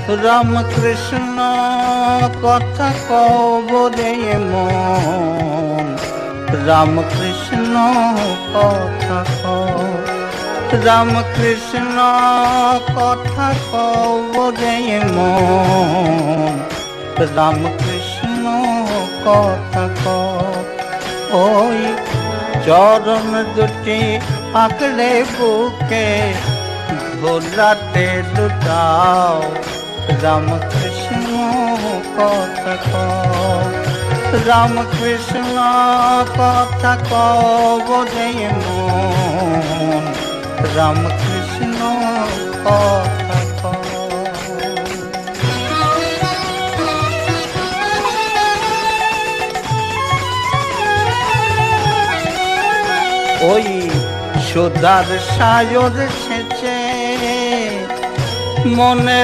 রাম কৃষ্ণ কথা কব রে মন, রাম কৃষ্ণ কথা কও, রাম কৃষ্ণ কথা কব রে মন, রাম কৃষ্ণ কথা কও। ওই চরণ দুটি আঁকড়ে বুকে ভোলাতে লুটাও, রাম কৃষ্ণ কথা কও, রাম কৃষ্ণ কথা কব রে মন, রাম কৃষ্ণ কথা কও। ওই সুদার সায়র সেচে মনে